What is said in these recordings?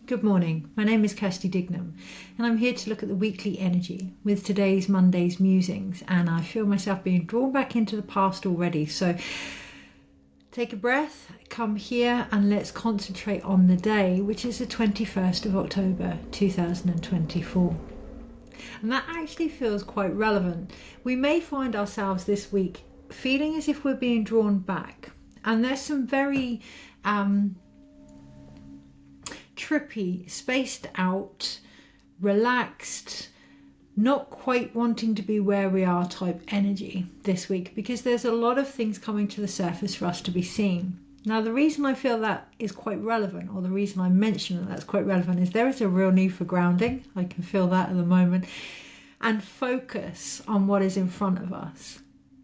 Good morning, my name is Kirsty Dignam and I'm here to look at the weekly energy with today's Monday's Musings, and I feel myself being drawn back into the past already. So take a breath, come here and let's concentrate on the day, which is the 21st of October 2024. And that actually feels quite relevant. We may find ourselves this week feeling as if we're being drawn back, and there's some very trippy, spaced out, relaxed, not quite wanting to be where we are type energy this week, because there's a lot of things coming to the surface for us to be seen. Now, the reason I feel that is quite relevant, or the reason I mention that that's quite relevant, is there is a real need for grounding. I can feel that at the moment, and focus on what is in front of us.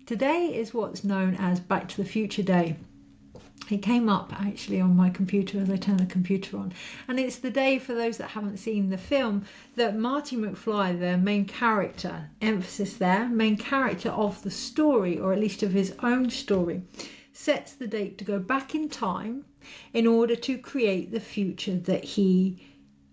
Today is what's known as Back to the Future Day. It came up actually on my computer as I turned the computer on, and it's the day, for those that haven't seen the film, that Marty McFly, the main character, emphasis there, main character of the story, or at least of his own story, sets the date to go back in time in order to create the future that he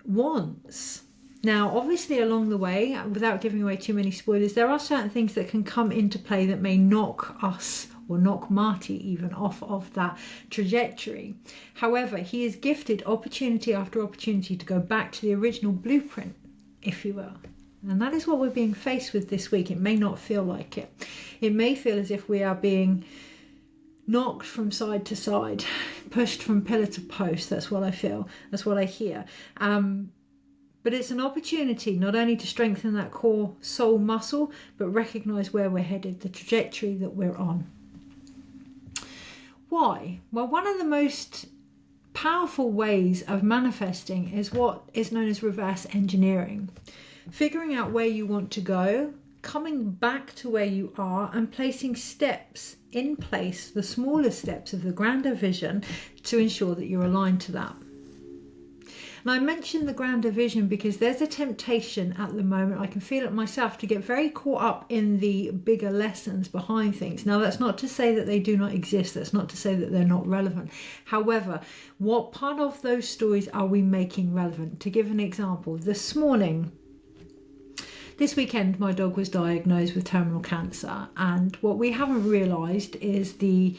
wants. Now, obviously along the way, without giving away too many spoilers, there are certain things that can come into play that may knock us, or knock Marty even, off of that trajectory. However, he is gifted opportunity after opportunity to go back to the original blueprint, if you will. And that is what we're being faced with this week. It may not feel like it. It may feel as if we are being knocked from side to side, pushed from pillar to post. That's what I feel. That's what I hear. But it's an opportunity not only to strengthen that core soul muscle, but recognize where we're headed, the trajectory that we're on. Why? Well, one of the most powerful ways of manifesting is what is known as reverse engineering. Figuring out where you want to go, coming back to where you are, and placing steps in place, the smaller steps of the grander vision, to ensure that you're aligned to that. And I mention the grander vision because there's a temptation at the moment, I can feel it myself, to get very caught up in the bigger lessons behind things. Now, that's not to say that they do not exist. That's not to say that they're not relevant. However, what part of those stories are we making relevant? To give an example, this weekend, my dog was diagnosed with terminal cancer. And what we haven't realised is the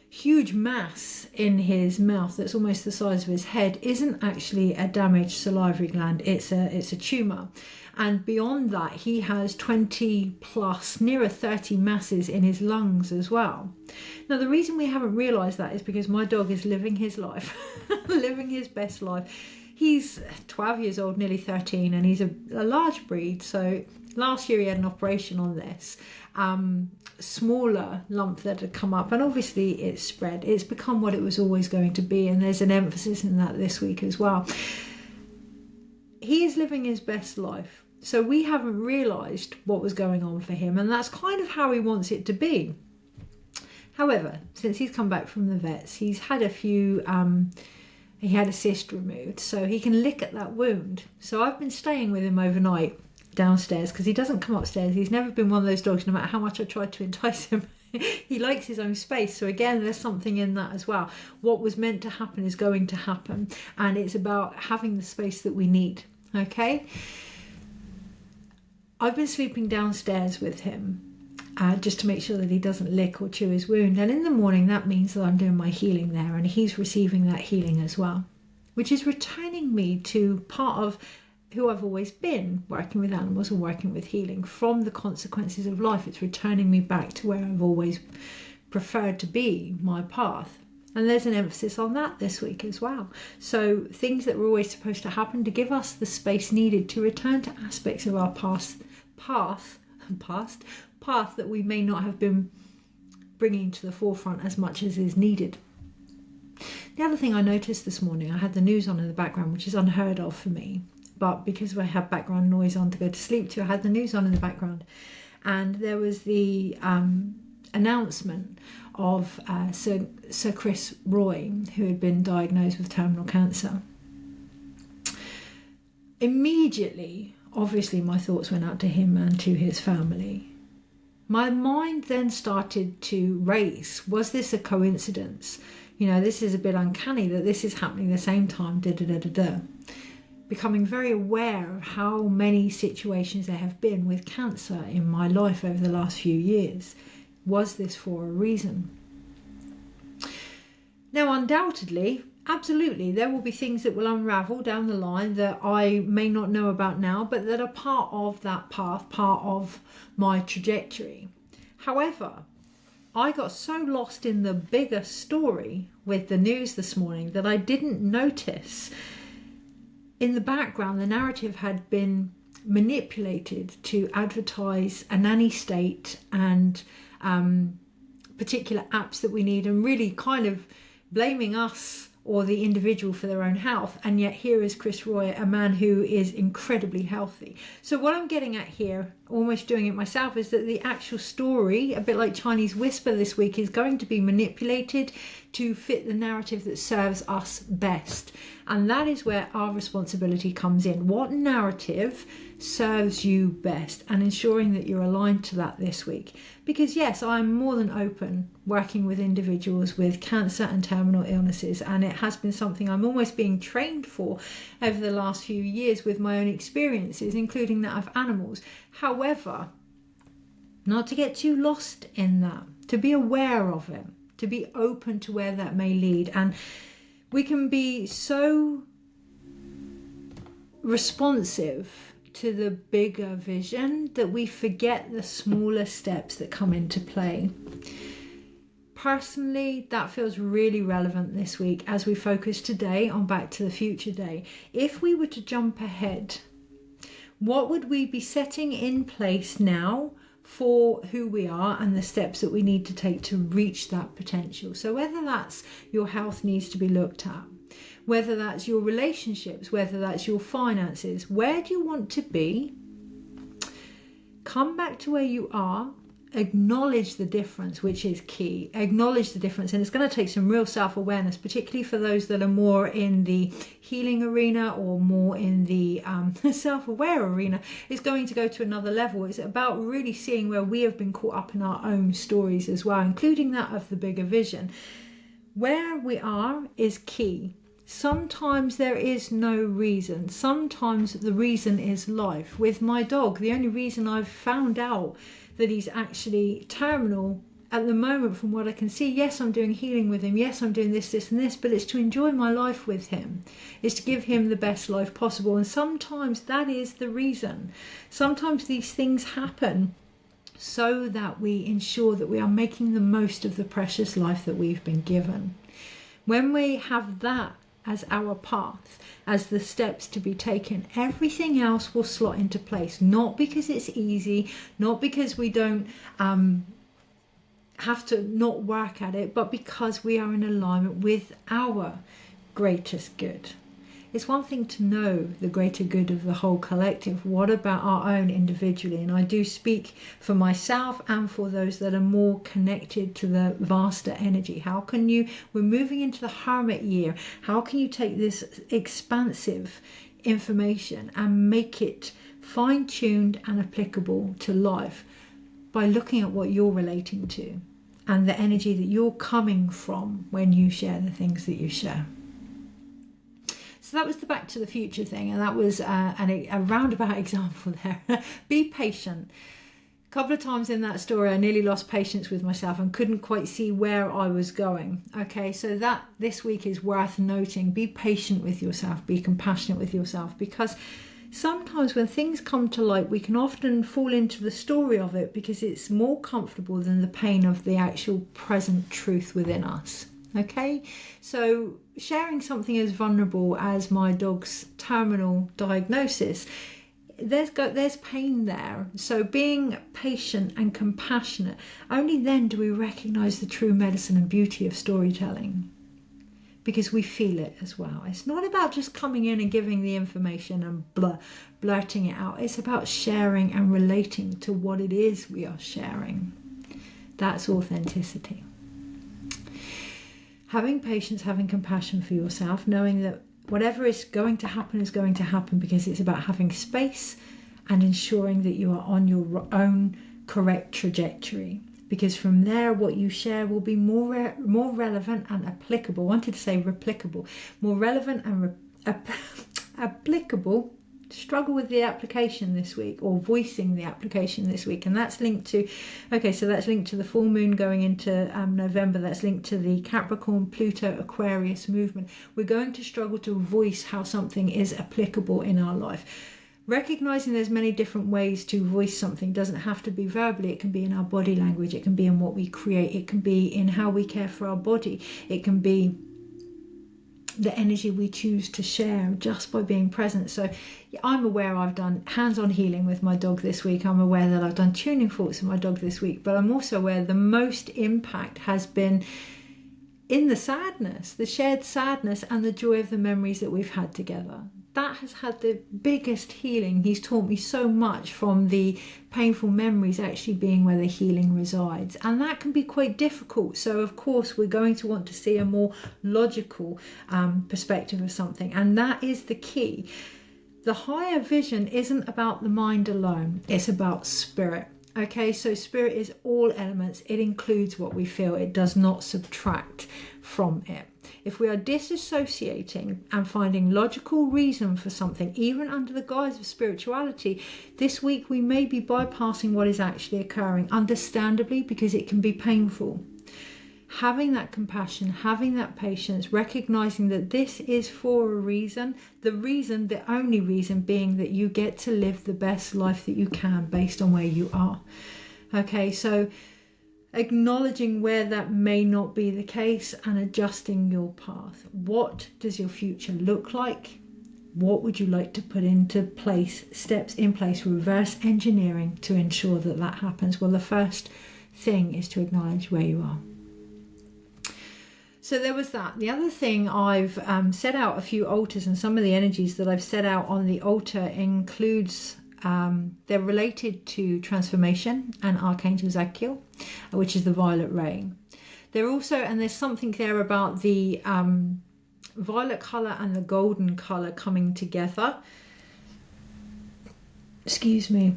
huge mass in his mouth that's almost the size of his head isn't actually a damaged salivary gland. It's a tumour, and beyond that he has 20 plus, nearer 30 masses in his lungs as well. Now, the reason we haven't realised that is because my dog is living his life, living his best life. He's 12 years old, nearly 13, and he's a large breed. So last year he had an operation on this smaller lump that had come up, and obviously it's spread. It's become what it was always going to be, and there's an emphasis in that this week as well. He is living his best life, so we haven't realised what was going on for him, and that's kind of how he wants it to be. However, since he's come back from the vets, he's had a few he had a cyst removed, so he can lick at that wound. So I've been staying with him overnight downstairs, because he doesn't come upstairs. He's never been one of those dogs, no matter how much I tried to entice him. He likes his own space. So again, there's something in that as well. What was meant to happen is going to happen, and it's about having the space that we need. Okay, I've been sleeping downstairs with him just to make sure that he doesn't lick or chew his wound, and in the morning that means that I'm doing my healing there, and he's receiving that healing as well, which is returning me to part of who I've always been, working with animals and working with healing from the consequences of life. It's returning me back to where I've always preferred to be, my path. And there's an emphasis on that this week as well. So things that were always supposed to happen to give us the space needed to return to aspects of our path that we may not have been bringing to the forefront as much as is needed. The other thing I noticed this morning, I had the news on in the background, which is unheard of for me. But because I had background noise on to go to sleep to, I had the news on in the background. And there was the announcement of Sir Chris Roy, who had been diagnosed with terminal cancer. Immediately, obviously, my thoughts went out to him and to his family. My mind then started to race. Was this a coincidence? You know, this is a bit uncanny that this is happening at the same time, da da da da da. becoming very aware of how many situations there have been with cancer in my life over the last few years. Was this for a reason? Now, undoubtedly, absolutely, there will be things that will unravel down the line that I may not know about now, but that are part of that path, part of my trajectory. However, I got so lost in the bigger story with the news this morning that I didn't notice in the background the narrative had been manipulated to advertise a nanny state and particular apps that we need, and really kind of blaming us or the individual for their own health. And yet here is Chris Roy, a man who is incredibly healthy. So what I'm getting at here, almost doing it myself, is that the actual story, a bit like Chinese whisper this week, is going to be manipulated to fit the narrative that serves us best. And that is where our responsibility comes in. What narrative serves you best, and ensuring that you're aligned to that this week. Because yes, I'm more than open working with individuals with cancer and terminal illnesses, and it has been something I'm almost being trained for over the last few years with my own experiences, including that of animals. However, not to get too lost in that, to be aware of it, to be open to where that may lead. And we can be so responsive to the bigger vision that we forget the smaller steps that come into play. Personally, that feels really relevant this week as we focus today on Back to the Future Day. If we were to jump ahead, what would we be setting in place now for who we are and the steps that we need to take to reach that potential? So whether that's your health needs to be looked at, whether that's your relationships, whether that's your finances, where do you want to be? Come back to where you are, acknowledge the difference, which is key. Acknowledge the difference, and it's going to take some real self-awareness, particularly for those that are more in the healing arena or more in the self-aware arena. It's going to go to another level. It's about really seeing where we have been caught up in our own stories as well, including that of the bigger vision. Where we are is key. Sometimes there is no reason. Sometimes the reason is life. With my dog, the only reason I've found out that he's actually terminal at the moment, from what I can see, yes, I'm doing healing with him, yes, I'm doing this, this and this, but it's to enjoy my life with him. It's to give him the best life possible. And sometimes that is the reason. Sometimes these things happen so that we ensure that we are making the most of the precious life that we've been given. When we have that as our path, as the steps to be taken, everything else will slot into place. Not because it's easy, not because we don't have to not work at it, but because we are in alignment with our greatest good. It's one thing to know the greater good of the whole collective. What about our own individually? And I do speak for myself and for those that are more connected to the vaster energy. How can you, we're moving into the Hermit year, how can you take this expansive information and make it fine-tuned and applicable to life by looking at what you're relating to and the energy that you're coming from when you share the things that you share. So that was the Back to the Future thing, and that was a roundabout example there. Be patient. A couple of times in that story I nearly lost patience with myself and couldn't quite see where I was going. Okay, so that this week is worth noting. Be patient with yourself, be compassionate with yourself, because sometimes when things come to light we can often fall into the story of it because it's more comfortable than the pain of the actual present truth within us. Okay, so sharing something as vulnerable as my dog's terminal diagnosis, there's pain there. So being patient and compassionate, only then do we recognize the true medicine and beauty of storytelling, because we feel it as well. It's not about just coming in and giving the information and blurting it out. It's about sharing and relating to what it is we are sharing. That's authenticity. Having patience, having compassion for yourself, knowing that whatever is going to happen is going to happen, because it's about having space and ensuring that you are on your own correct trajectory. Because from there, what you share will be more relevant and applicable. I wanted to say replicable. More relevant and applicable, struggle with the application this week, or voicing the application this week. And that's linked to, okay, so that's linked to the full moon going into November. That's linked to the Capricorn, Pluto, Aquarius movement. We're going to struggle to voice how something is applicable in our life. Recognizing there's many different ways to voice something. Doesn't have to be verbally. It can be in our body language. It can be in what we create. It can be in how we care for our body. It can be the energy we choose to share just by being present. So I'm aware I've done hands-on healing with my dog this week. I'm aware that I've done tuning forks with my dog this week, but I'm also aware the most impact has been in the sadness, the shared sadness and the joy of the memories that we've had together. That has had the biggest healing. He's taught me so much from the painful memories actually being where the healing resides. And that can be quite difficult. So of course, we're going to want to see a more logical perspective of something. And that is the key. The higher vision isn't about the mind alone. It's about spirit. Okay, so spirit is all elements. It includes what we feel. It does not subtract from it. If we are disassociating and finding logical reason for something, even under the guise of spirituality, this week we may be bypassing what is actually occurring, understandably, because it can be painful. Having that compassion, having that patience, recognizing that this is for a reason, the only reason being that you get to live the best life that you can based on where you are. Okay, so acknowledging where that may not be the case and adjusting your path. What does your future look like? What would you like to put into place, steps in place, reverse engineering to ensure that that happens? Well, the first thing is to acknowledge where you are. So there was that. The other thing, I've set out a few altars, and some of the energies that I've set out on the altar includes they're related to transformation and Archangel Zadkiel, which is the violet ray. They're also, and there's something there about the violet color and the golden color coming together. Excuse me.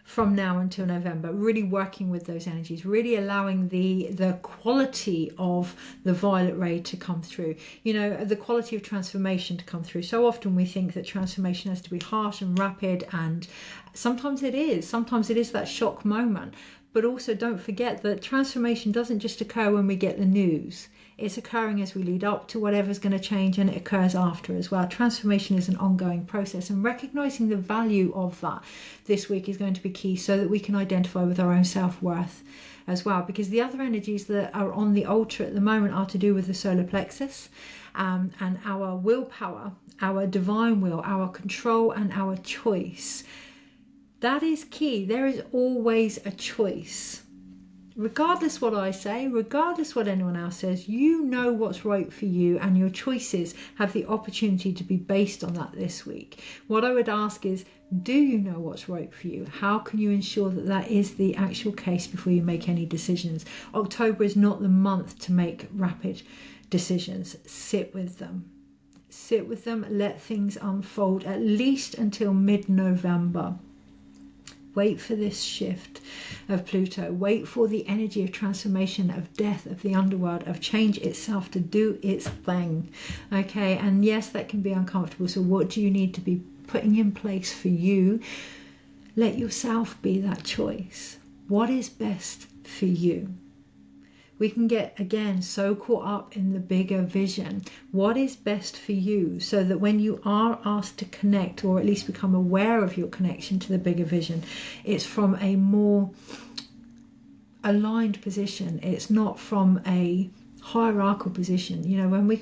From now until November, really working with those energies, really allowing the quality of the violet ray to come through, you know, the quality of transformation to come through. So often we think that transformation has to be harsh and rapid, and sometimes it is that shock moment. But also don't forget that transformation doesn't just occur when we get the news. It's occurring as we lead up to whatever's going to change, and it occurs after as well. Transformation is an ongoing process, and recognizing the value of that this week is going to be key, so that we can identify with our own self-worth as well. Because the other energies that are on the altar at the moment are to do with the solar plexus and our willpower, our divine will, our control and our choice. That is key. There is always a choice. Regardless what I say, regardless what anyone else says, you know what's right for you, and your choices have the opportunity to be based on that this week. What I would ask is, do you know what's right for you? How can you ensure that that is the actual case before you make any decisions? October is not the month to make rapid decisions. Sit with them. Sit with them, let things unfold, at least until mid-November. Wait for this shift of Pluto. Wait for the energy of transformation, of death, of the underworld, of change itself to do its thing. Okay, and yes, that can be uncomfortable. So what do you need to be putting in place for you? Let yourself be that choice. What is best for you? We can get, again, so caught up in the bigger vision. What is best for you, so that when you are asked to connect, or at least become aware of your connection to the bigger vision, it's from a more aligned position. It's not from a hierarchical position. You know, when we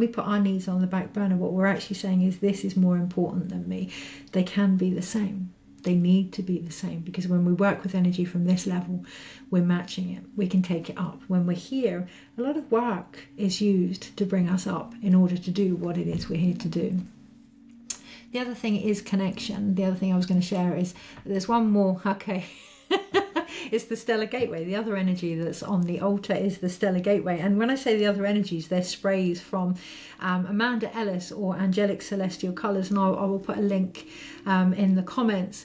put our needs on the back burner, what we're actually saying is, this is more important than me. They can be the same. They need to be the same, because when we work with energy from this level, we're matching it. We can take it up. When we're here, a lot of work is used to bring us up in order to do what it is we're here to do. The other thing is connection. The other thing I was going to share is, there's one more. Okay. It's the stellar gateway. The other energy that's on the altar is the stellar gateway. And when I say the other energies, they're sprays from Amanda Ellis, or Angelic Celestial Colours, and I will put a link in the comments.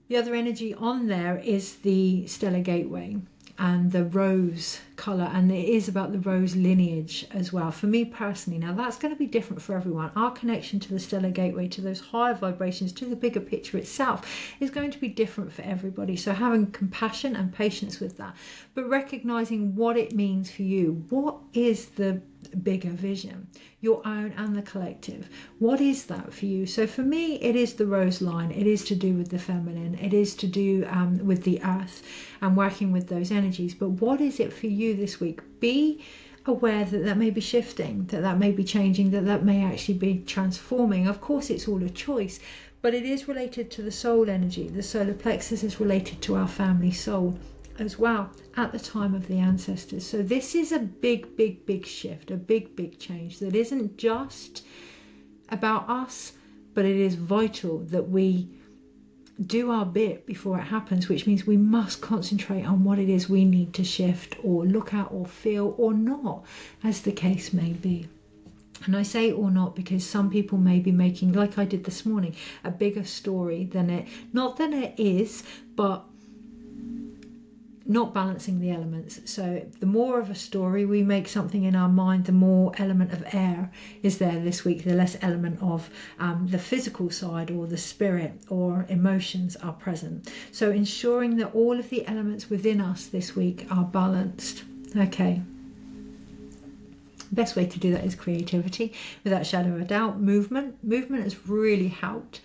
The other energy on there is the stellar gateway and the rose colour, and it is about the rose lineage as well for me personally. Now that's going to be different for everyone. Our connection to the stellar gateway, to those higher vibrations, to the bigger picture itself is going to be different for everybody. So having compassion and patience with that, but recognizing what it means for you. What is the bigger vision, your own and the collective? What is that for you? So for me, it is the rose line. It is to do with the feminine. It is to do with the earth and working with those energies. But what is it for you this week? Be aware that that may be shifting, that that may be changing, that that may actually be transforming. Of course, it's all a choice, but it is related to the soul energy. The solar plexus is related to our family soul as well at the time of the ancestors. So this is a big shift, a big change that isn't just about us, but it is vital that we do our bit before it happens, which means we must concentrate on what it is we need to shift or look at or feel or not, as the case may be. And I say or not because some people may be making, like I did this morning, a bigger story than it, not than it is, but not balancing the elements. So the more of a story we make something in our mind, the more element of air is there this week, the less element of the physical side or the spirit or emotions are present. So ensuring that all of the elements within us this week are balanced. Okay. Best way to do that is creativity, without a shadow of a doubt. Movement has really helped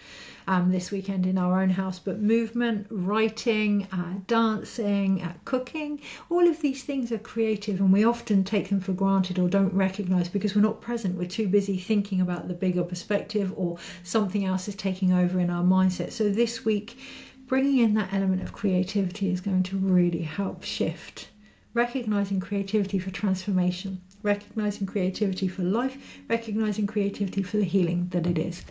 this weekend in our own house, but movement, writing, dancing, cooking, all of these things are creative, and we often take them for granted or don't recognize because we're not present. We're too busy thinking about the bigger perspective, or something else is taking over in our mindset. So this week, bringing in that element of creativity is going to really help shift. Recognizing creativity for transformation, recognizing creativity for life, recognizing creativity for the healing that it is.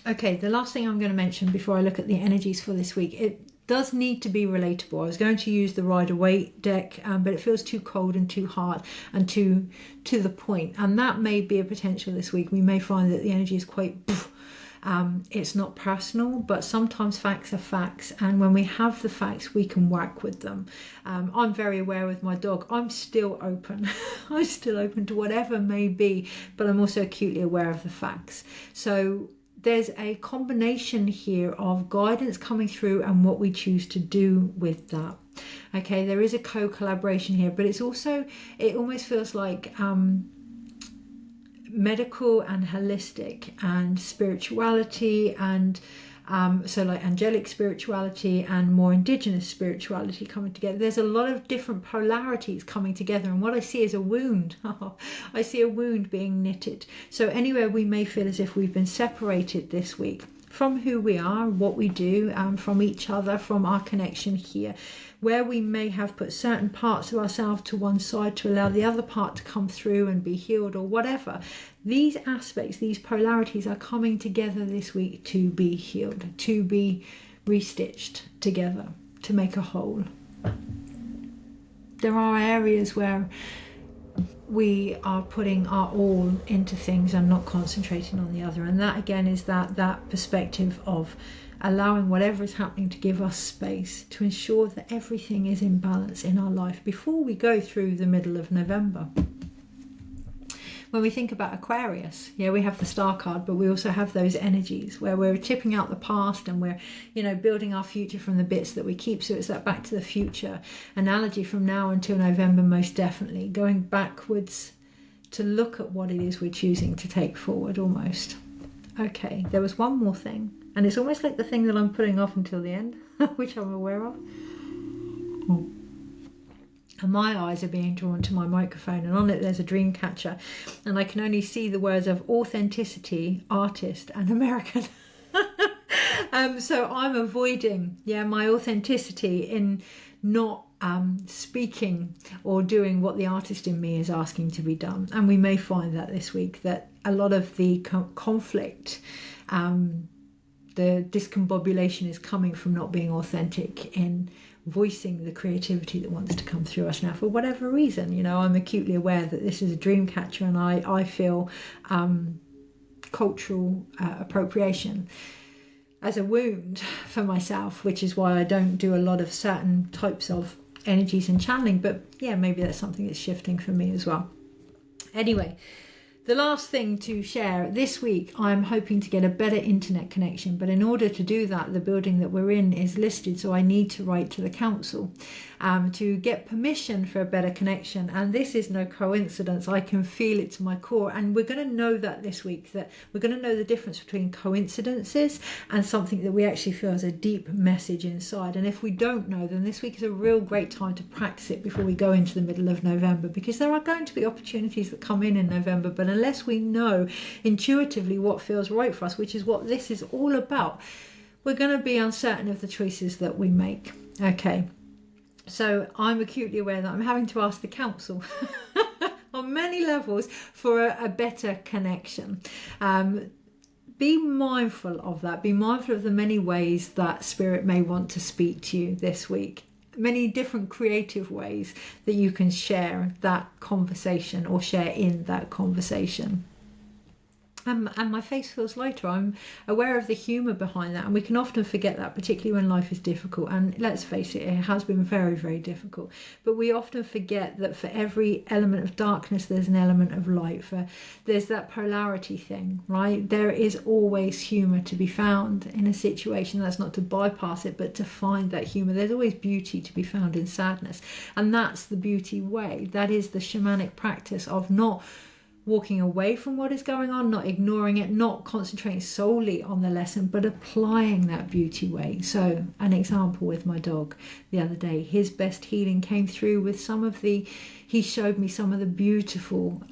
Okay, the last thing I'm going to mention before I look at the energies for this week, it does need to be relatable. I was going to use the Rider-Waite deck, but it feels too cold and too hard and too to the point. And that may be a potential this week. We may find that the energy is quite it's not personal, but sometimes facts are facts, and when we have the facts we can work with them. I'm very aware with my dog, I'm still open I'm still open to whatever may be, but I'm also acutely aware of the facts. So there's a combination here of guidance coming through and what we choose to do with that. Okay, there is a co-collaboration here, but it's also, it almost feels like medical and holistic and spirituality and so like angelic spirituality and more indigenous spirituality coming together. There's a lot of different polarities coming together, and what I see is a wound. I see a wound being knitted. So anywhere we may feel as if we've been separated this week from who we are, what we do, from each other, from our connection here, where we may have put certain parts of ourselves to one side to allow the other part to come through and be healed or whatever. These aspects, these polarities are coming together this week to be healed, to be restitched together, to make a whole. There are areas where we are putting our all into things and not concentrating on the other, and that again is that perspective of allowing whatever is happening to give us space to ensure that everything is in balance in our life before we go through the middle of November. When we think about Aquarius, yeah, we have the star card, but we also have those energies where we're tipping out the past and we're, building our future from the bits that we keep. So it's that back to the future analogy from now until November, most definitely going backwards to look at what it is we're choosing to take forward almost. Okay, there was one more thing, and it's almost like the thing that I'm putting off until the end, which I'm aware of. And my eyes are being drawn to my microphone, and on it there's a dream catcher, and I can only see the words of authenticity, artist, and American. So I'm avoiding, my authenticity in not speaking or doing what the artist in me is asking to be done. And we may find that this week, that a lot of the conflict, the discombobulation is coming from not being authentic in voicing the creativity that wants to come through us now for whatever reason. I'm acutely aware that this is a dream catcher, and I feel cultural appropriation. as a wound for myself, which is why I don't do a lot of certain types of energies and channeling. But yeah, maybe that's something that's shifting for me as well. Anyway, the last thing to share this week, I'm hoping to get a better internet connection, but in order to do that, the building that we're in is listed, so I need to write to the council to get permission for a better connection. And this is no coincidence. I can feel it to my core, and we're going to know that this week, that we're going to know the difference between coincidences and something that we actually feel is a deep message inside. And if we don't know, then this week is a real great time to practice it before we go into the middle of November, because there are going to be opportunities that come in November, but unless we know intuitively what feels right for us, which is what this is all about, we're going to be uncertain of the choices that we make. Okay, so I'm acutely aware that I'm having to ask the council on many levels for a better connection. Be mindful of that. Be mindful of the many ways that Spirit may want to speak to you this week. Many different creative ways that you can share that conversation or share in that conversation. And my face feels lighter. I'm aware of the humour behind that, and we can often forget that, particularly when life is difficult. And let's face it, it has been very, very difficult. But we often forget that for every element of darkness, there's an element of light. There's that polarity thing, right? There is always humour to be found in a situation. That's not to bypass it, but to find that humour. There's always beauty to be found in sadness. And that's the beauty way. That is the shamanic practice of not walking away from what is going on, not ignoring it, not concentrating solely on the lesson, but applying that beauty way. So an example with my dog the other day, his best healing came through with he showed me some of the beautiful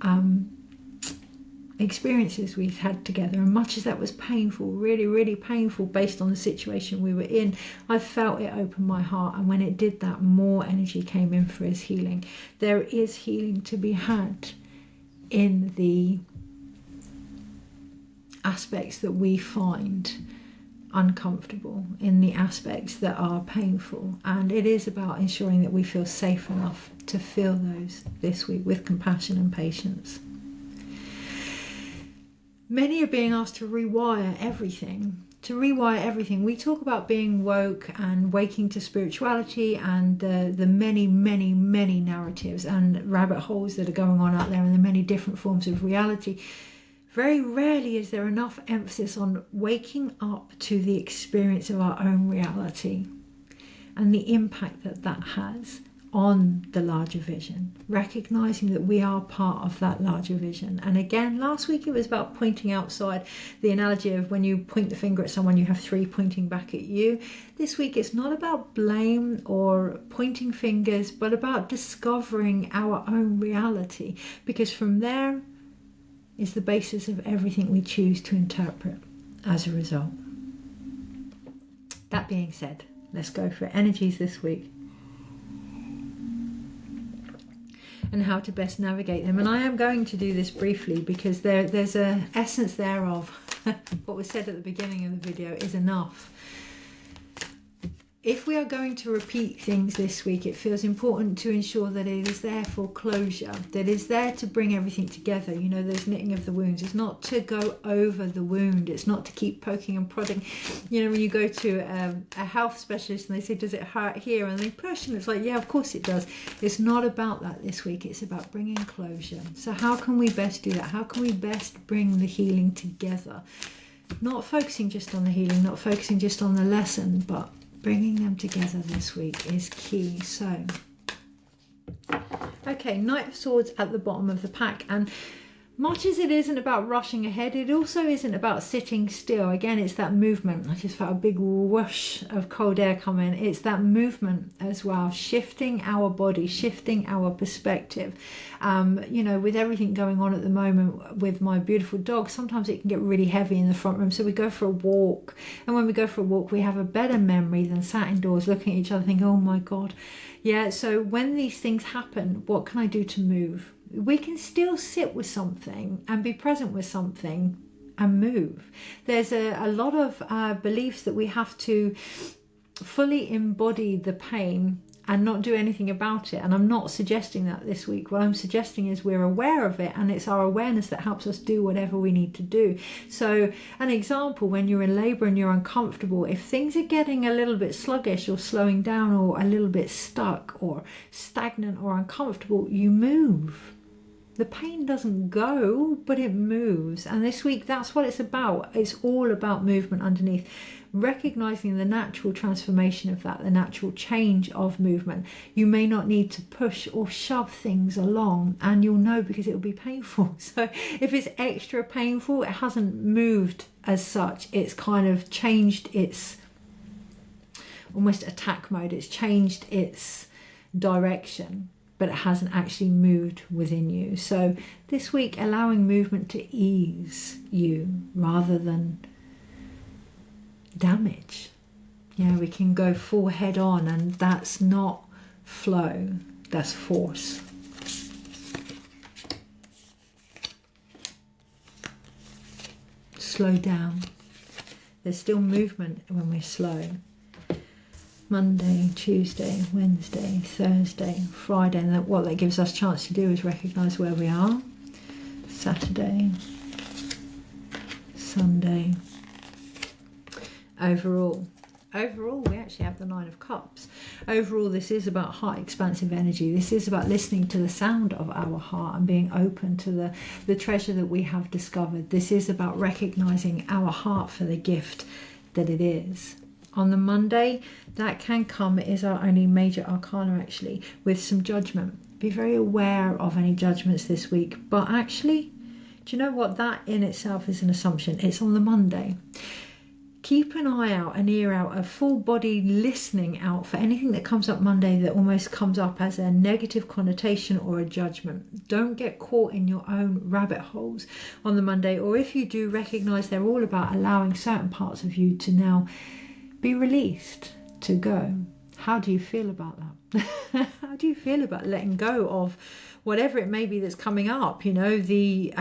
experiences we've had together, and much as that was painful, really, really painful based on the situation we were in, I felt it open my heart, and when it did that, more energy came in for his healing. There is healing to be had in the aspects that we find uncomfortable, in the aspects that are painful, and it is about ensuring that we feel safe enough to feel those this week with compassion and patience. Many are being asked to rewire everything. We talk about being woke and waking to spirituality and the many, many, many narratives and rabbit holes that are going on out there, and the many different forms of reality. Very rarely is there enough emphasis on waking up to the experience of our own reality and the impact that that has on the larger vision, recognizing that we are part of that larger vision. And again, last week it was about pointing outside, the analogy of when you point the finger at someone, you have three pointing back at you. This week it's not about blame or pointing fingers, but about discovering our own reality, because from there is the basis of everything we choose to interpret as a result. That being said, let's go for energies this week and how to best navigate them. And I am going to do this briefly because there's an essence there of what was said at the beginning of the video is enough. If we are going to repeat things this week, it feels important to ensure that it is there for closure, that it's there to bring everything together. You know, there's knitting of the wounds. It's not to go over the wound. It's not to keep poking and prodding. You know, when you go to a health specialist and they say, does it hurt here? And they push, and it's like, yeah, of course it does. It's not about that this week. It's about bringing closure. So how can we best do that? How can we best bring the healing together? Not focusing just on the healing, not focusing just on the lesson, but bringing them together this week is key. So, okay, Knight of Swords at the bottom of the pack, and much as it isn't about rushing ahead, it also isn't about sitting still. Again, it's that movement. I just felt a big whoosh of cold air come in. It's that movement as well, shifting our body, shifting our perspective. You know, with everything going on at the moment with my beautiful dog, sometimes it can get really heavy in the front room. So we go for a walk, and when we go for a walk, we have a better memory than sat indoors looking at each other thinking, oh my God. Yeah, so when these things happen, what can I do to move? We can still sit with something and be present with something and move. There's a lot of beliefs that we have to fully embody the pain and not do anything about it. And I'm not suggesting that this week. What I'm suggesting is we're aware of it, and it's our awareness that helps us do whatever we need to do. So an example, when you're in labor and you're uncomfortable, if things are getting a little bit sluggish or slowing down or a little bit stuck or stagnant or uncomfortable, you move. The pain doesn't go, but it moves. And this week, that's what it's about. It's all about movement underneath. Recognizing the natural transformation of that, the natural change of movement. You may not need to push or shove things along, and you'll know because it'll be painful. So if it's extra painful, it hasn't moved as such. It's kind of changed its almost attack mode. It's changed its direction, but it hasn't actually moved within you. So this week, allowing movement to ease you rather than damage. Yeah, we can go full head on, and that's not flow, that's force. Slow down. There's still movement when we're slow. Monday, Tuesday, Wednesday, Thursday, Friday, and what that gives us a chance to do is recognise where we are. Saturday, Sunday. Overall, we actually have the Nine of Cups. Overall, this is about heart expansive energy. This is about listening to the sound of our heart and being open to the treasure that we have discovered. This is about recognising our heart for the gift that it is. On the Monday, that can come, it is our only major arcana actually, with some judgment. Be very aware of any judgments this week. But actually, do you know what? That in itself is an assumption. It's on the Monday. Keep an eye out, an ear out, a full body listening out for anything that comes up Monday that almost comes up as a negative connotation or a judgment. Don't get caught in your own rabbit holes on the Monday. Or if you do, recognise they're all about allowing certain parts of you to now be released, to go. How do you feel about that? How do you feel about letting go of whatever it may be that's coming up? You know, the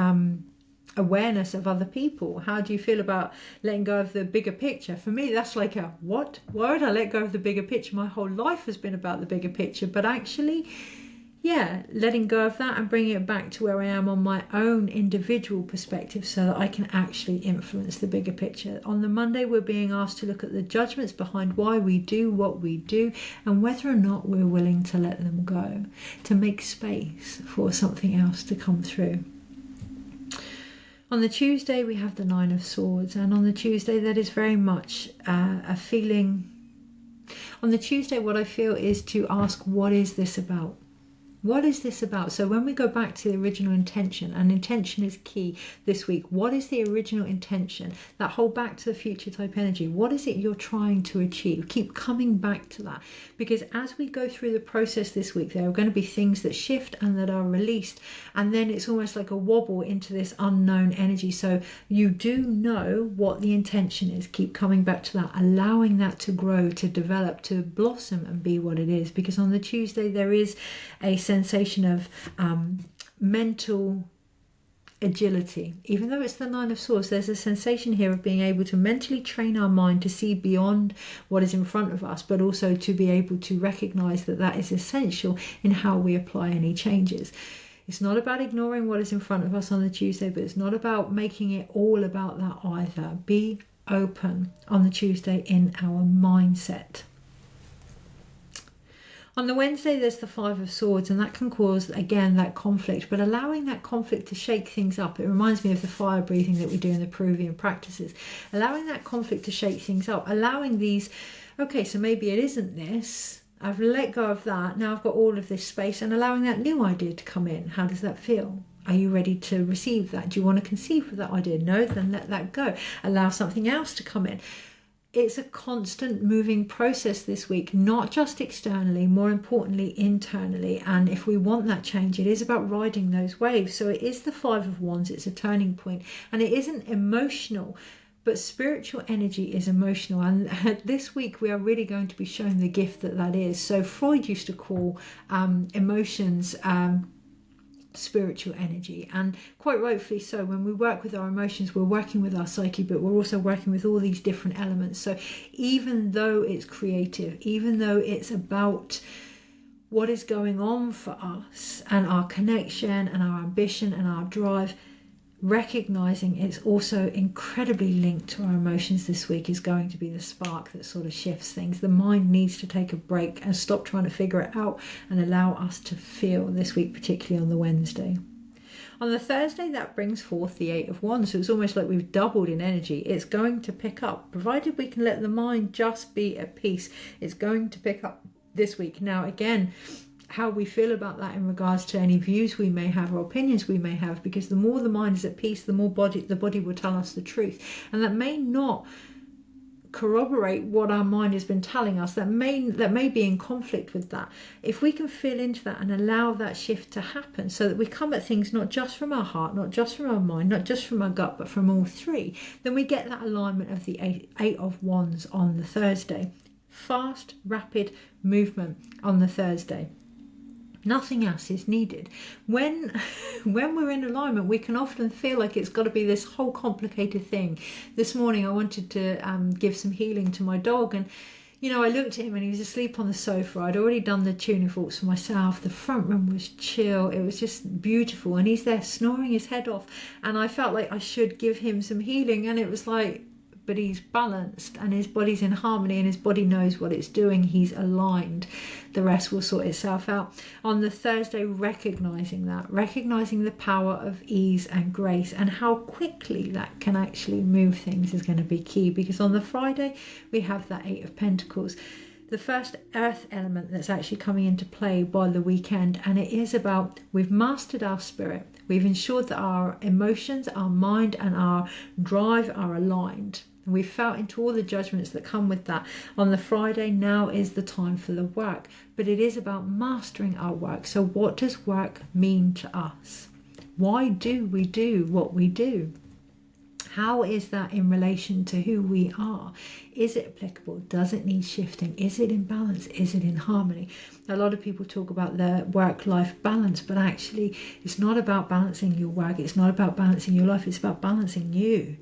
awareness of other people. How do you feel about letting go of the bigger picture? For me, that's like a what? Why would I let go of the bigger picture? My whole life has been about the bigger picture. But actually, yeah, letting go of that and bringing it back to where I am on my own individual perspective so that I can actually influence the bigger picture. On the Monday, we're being asked to look at the judgments behind why we do what we do and whether or not we're willing to let them go, to make space for something else to come through. On the Tuesday, we have the Nine of Swords, and on the Tuesday, that is very much a feeling. On the Tuesday, what I feel is to ask, what is this about? What is this about? So when we go back to the original intention, and intention is key this week, what is the original intention? That whole back to the future type energy. What is it you're trying to achieve? Keep coming back to that. Because as we go through the process this week, there are going to be things that shift and that are released. And then it's almost like a wobble into this unknown energy. So you do know what the intention is. Keep coming back to that, allowing that to grow, to develop, to blossom and be what it is. Because on the Tuesday, there is a sensation of mental agility. Even though it's the Nine of Swords, there's a sensation here of being able to mentally train our mind to see beyond what is in front of us, but also to be able to recognize that that is essential in how we apply any changes. It's not about ignoring what is in front of us on the Tuesday, but it's not about making it all about that either. Be open on the Tuesday in our mindset. On the Wednesday, there's the Five of Swords, and that can cause, again, that conflict, but allowing that conflict to shake things up. It reminds me of the fire breathing that we do in the Peruvian practices. Allowing that conflict to shake things up, allowing these, okay, so maybe it isn't this. I've let go of that. Now I've got all of this space, and allowing that new idea to come in. How does that feel? Are you ready to receive that? Do you want to conceive of that idea? No, then let that go. Allow something else to come in. It's a constant moving process this week, not just externally, more importantly internally. And if we want that change, it is about riding those waves. So it is the Five of Wands, it's a turning point, and it isn't emotional, but spiritual energy is emotional. And this week we are really going to be shown the gift that that is. So Freud used to call emotions spiritual energy, and quite rightfully so. When we work with our emotions, we're working with our psyche, but we're also working with all these different elements. So even though it's creative, even though it's about what is going on for us and our connection and our ambition and our drive, recognizing it's also incredibly linked to our emotions this week is going to be the spark that sort of shifts things. The mind needs to take a break and stop trying to figure it out and allow us to feel this week, particularly on the Wednesday. On the Thursday, that brings forth the Eight of Wands. So it's almost like we've doubled in energy. It's going to pick up, provided we can let the mind just be at peace. It's going to pick up this week. Now, again, how we feel about that in regards to any views we may have or opinions we may have, because the more the mind is at peace, the more the body will tell us the truth. And that may not corroborate what our mind has been telling us, that may be in conflict with that. If we can feel into that and allow that shift to happen, so that we come at things not just from our heart, not just from our mind, not just from our gut, but from all three, then we get that alignment of the Eight of Wands on the Thursday. Fast, rapid movement on the Thursday. Nothing else is needed. When we're in alignment, we can often feel like it's got to be this whole complicated thing. This morning I wanted to give some healing to my dog, and I looked at him and he was asleep on the sofa. I'd already done the tuning forks for myself. The front room was chill. It was just beautiful, and he's there snoring his head off, and I felt like I should give him some healing, and it was like, but he's balanced and his body's in harmony and his body knows what it's doing. He's aligned. The rest will sort itself out. On the Thursday, recognizing the power of ease and grace and how quickly that can actually move things is going to be key, because on the Friday we have that Eight of Pentacles, the first earth element that's actually coming into play by the weekend. And it is about, we've mastered our spirit. We've ensured that our emotions, our mind and our drive are aligned. And we've felt into all the judgments that come with that. On the Friday, now is the time for the work. But it is about mastering our work. So what does work mean to us? Why do we do what we do? How is that in relation to who we are? Is it applicable? Does it need shifting? Is it in balance? Is it in harmony? A lot of people talk about the work-life balance, but actually it's not about balancing your work. It's not about balancing your life. It's about balancing you.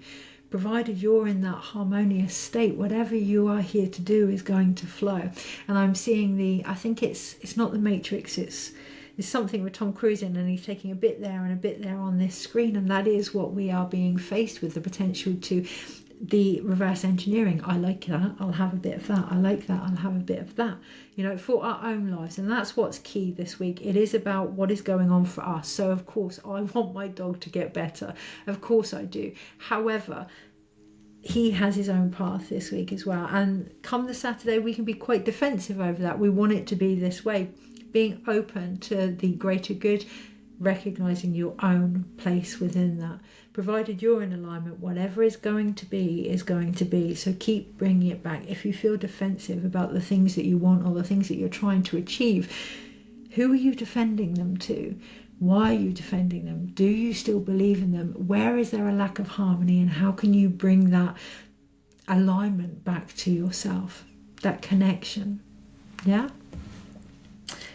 Provided you're in that harmonious state, whatever you are here to do is going to flow. And I'm seeing I think it's not the Matrix, it's something with Tom Cruise in, and he's taking a bit there and a bit there on this screen, and that is what we are being faced with, the potential to the reverse engineering. I like that, I'll have a bit of that. I like that, I'll have a bit of that, for our own lives. And that's what's key this week. It is about what is going on for us. So of course I want my dog to get better, of course I do. However, he has his own path this week as well, and come the Saturday we can be quite defensive over that. We want it to be this way, being open to the greater good, recognizing your own place within that. Provided you're in alignment, whatever is going to be is going to be. So keep bringing it back. If you feel defensive about the things that you want or the things that you're trying to achieve, who are you defending them to? Why are you defending them? Do you still believe in them? Where is there a lack of harmony, and how can you bring that alignment back to yourself, that connection? Yeah?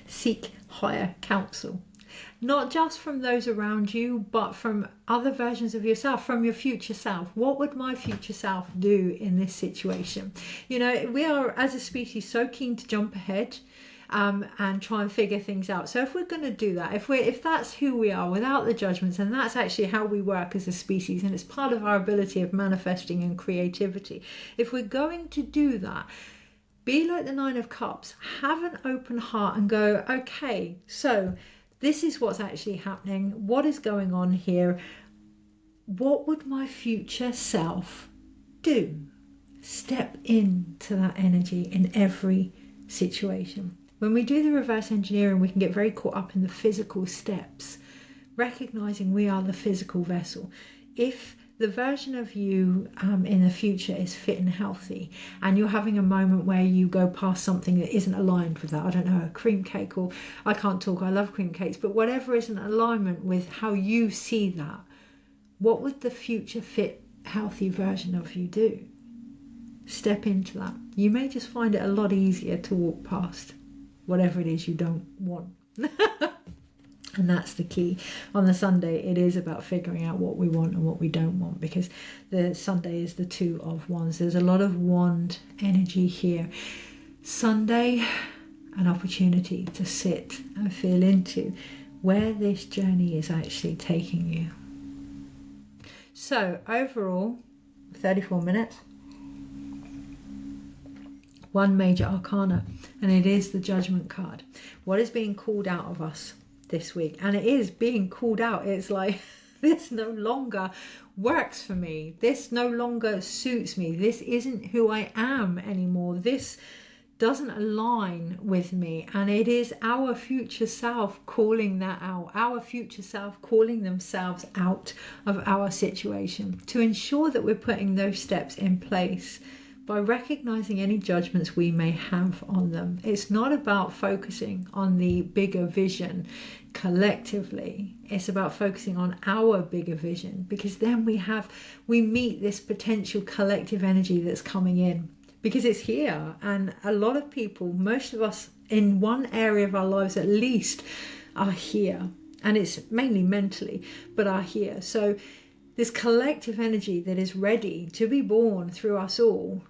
Seek higher counsel, not just from those around you, but from other versions of yourself, from your future self. What would my future self do in this situation? We are as a species so keen to jump ahead and try and figure things out. So if we're going to do that, if that's who we are without the judgments, and that's actually how we work as a species, and it's part of our ability of manifesting and creativity, if we're going to do that, be like the Nine of Cups, have an open heart and go, okay, so this is what's actually happening. What is going on here? What would my future self do? Step into that energy in every situation. When we do the reverse engineering, we can get very caught up in the physical steps, recognizing we are the physical vessel. If the version of you in the future is fit and healthy, and you're having a moment where you go past something that isn't aligned with that, I don't know, a cream cake, or I can't talk, I love cream cakes, but whatever is in alignment with how you see that, what would the future fit, healthy version of you do? Step into that. You may just find it a lot easier to walk past whatever it is you don't want. And that's the key. On the Sunday, it is about figuring out what we want and what we don't want, because the Sunday is the Two of Wands. There's a lot of wand energy here. Sunday, an opportunity to sit and feel into where this journey is actually taking you. So overall, 34 minutes, one major arcana, and it is the Judgment card. What is being called out of us this week? And it is being called out. It's like, this no longer works for me. This no longer suits me. This isn't who I am anymore. This doesn't align with me. And it is our future self calling that out, our future self calling themselves out of our situation, to ensure that we're putting those steps in place by recognizing any judgments we may have on them. It's not about focusing on the bigger vision collectively. It's about focusing on our bigger vision, because then we meet this potential collective energy that's coming in, because it's here. And a lot of people, most of us in one area of our lives at least, are here. And it's mainly mentally, but are here. So this collective energy that is ready to be born through us all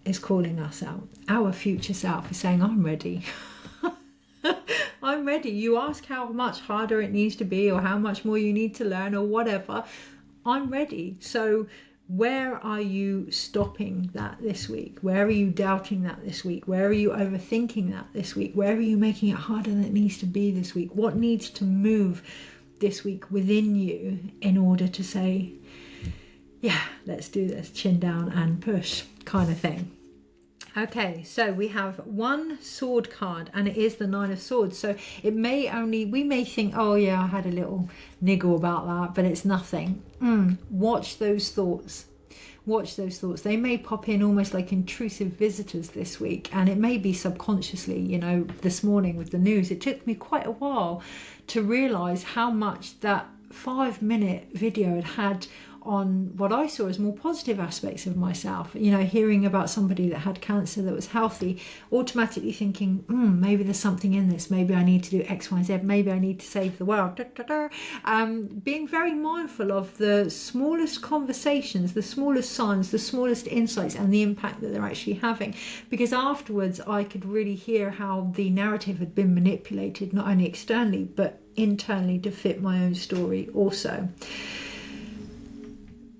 is calling us out. Our future self is saying, I'm ready. I'm ready. You ask how much harder it needs to be, or how much more you need to learn, or whatever. I'm ready. So where are you stopping that this week? Where are you doubting that this week? Where are you overthinking that this week? Where are you making it harder than it needs to be this week? What needs to move this week within you in order to say, yeah, let's do this, chin down and push kind of thing. Okay, so we have one sword card, and it is the Nine of Swords. So it may we may think, oh yeah, I had a little niggle about that, but it's nothing. Watch those thoughts. Watch those thoughts. They may pop in almost like intrusive visitors this week, and it may be subconsciously. You know, this morning with the news, it took me quite a while to realize how much that 5-minute video had on what I saw as more positive aspects of myself. You know, hearing about somebody that had cancer that was healthy, automatically thinking, maybe there's something in this. Maybe I need to do X, Y, Z. Maybe I need to save the world. Being very mindful of the smallest conversations, the smallest signs, the smallest insights, and the impact that they're actually having. Because afterwards, I could really hear how the narrative had been manipulated, not only externally, but internally to fit my own story also.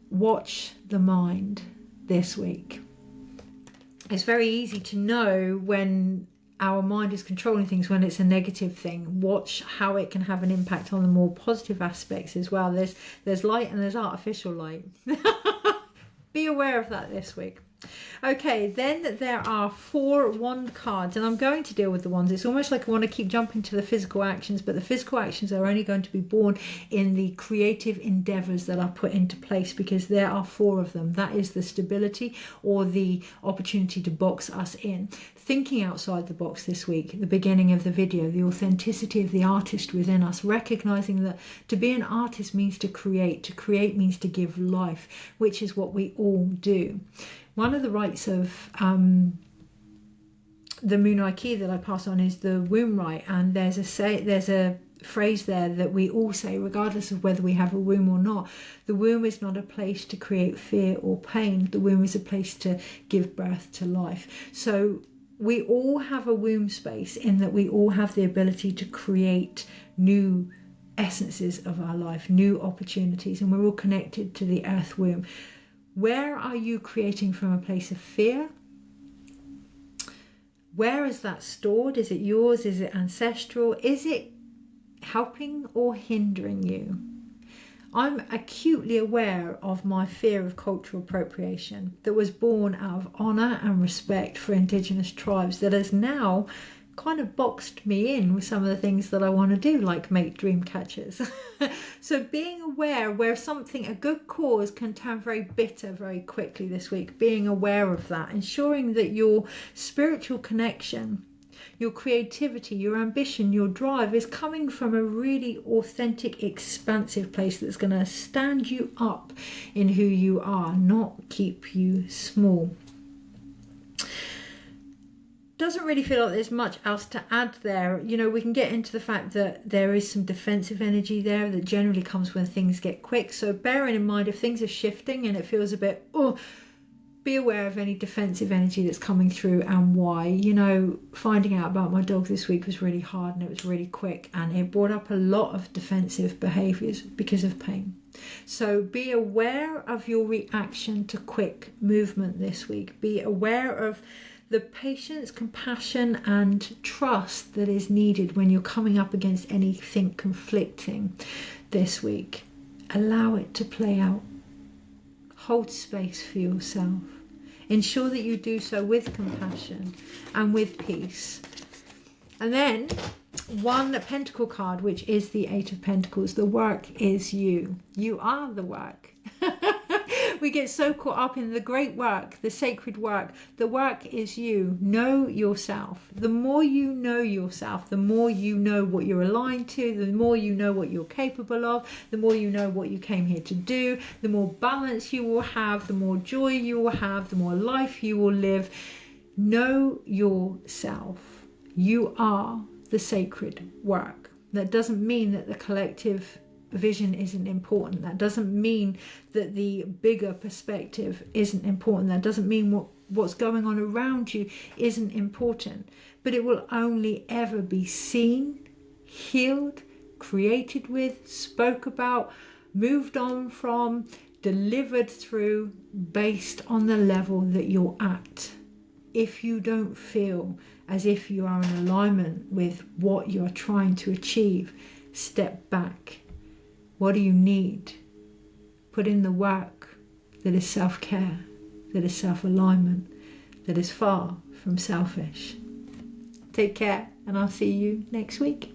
Watch the mind this week. It's very easy to know when our mind is controlling things, when it's a negative thing. Watch how it can have an impact on the more positive aspects as well. There's light and there's artificial light. Be aware of that this week. Okay, then there are 4 wand cards, and I'm going to deal with the wands. It's almost like I want to keep jumping to the physical actions, but the physical actions are only going to be born in the creative endeavors that are put into place, because there are 4 of them. That is the stability, or the opportunity to box us in. Thinking outside the box this week, at the beginning of the video, the authenticity of the artist within us, recognizing that to be an artist means to create means to give life, which is what we all do. One of the rites of the Moon Key that I pass on is the womb rite, and there's a phrase there that we all say, regardless of whether we have a womb or not. The womb is not a place to create fear or pain. The womb is a place to give birth to life. So we all have a womb space, in that we all have the ability to create new essences of our life, new opportunities, and we're all connected to the earth womb. Where are you creating from a place of fear? Where is that stored? Is it yours? Is it ancestral? Is it helping or hindering you? I'm acutely aware of my fear of cultural appropriation that was born out of honour and respect for Indigenous tribes, that has now kind of boxed me in with some of the things that I want to do, like make dream catchers. So being aware where a good cause can turn very bitter very quickly this week, being aware of that, ensuring that your spiritual connection, your creativity, your ambition, your drive is coming from a really authentic, expansive place that's going to stand you up in who you are, not keep you small. Doesn't really feel like there's much else to add there. You know, we can get into the fact that there is some defensive energy there that generally comes when things get quick. So bearing in mind, if things are shifting and it feels a bit, be aware of any defensive energy that's coming through and why. You know, finding out about my dog this week was really hard and it was really quick, and it brought up a lot of defensive behaviors because of pain. So be aware of your reaction to quick movement this week. Be aware of the patience, compassion and trust that is needed when you're coming up against anything conflicting this week. Allow it to play out. Hold space for yourself. Ensure that you do so with compassion and with peace. And then one pentacle card, which is the Eight of Pentacles. The work is you. You are the work. We get so caught up in the great work, the sacred work. The work is you. Know yourself. The more you know yourself, the more you know what you're aligned to, the more you know what you're capable of, the more you know what you came here to do, the more balance you will have, the more joy you will have, the more life you will live. Know yourself. You are the sacred work. That doesn't mean that the collective vision isn't important. That doesn't mean that the bigger perspective isn't important. That doesn't mean what's going on around you isn't important. But it will only ever be seen, healed, created with, spoke about, moved on from, delivered through, based on the level that you're at. If you don't feel as if you are in alignment with what you're trying to achieve, step back. What do you need? Put in the work that is self-care, that is self-alignment, that is far from selfish. Take care, and I'll see you next week.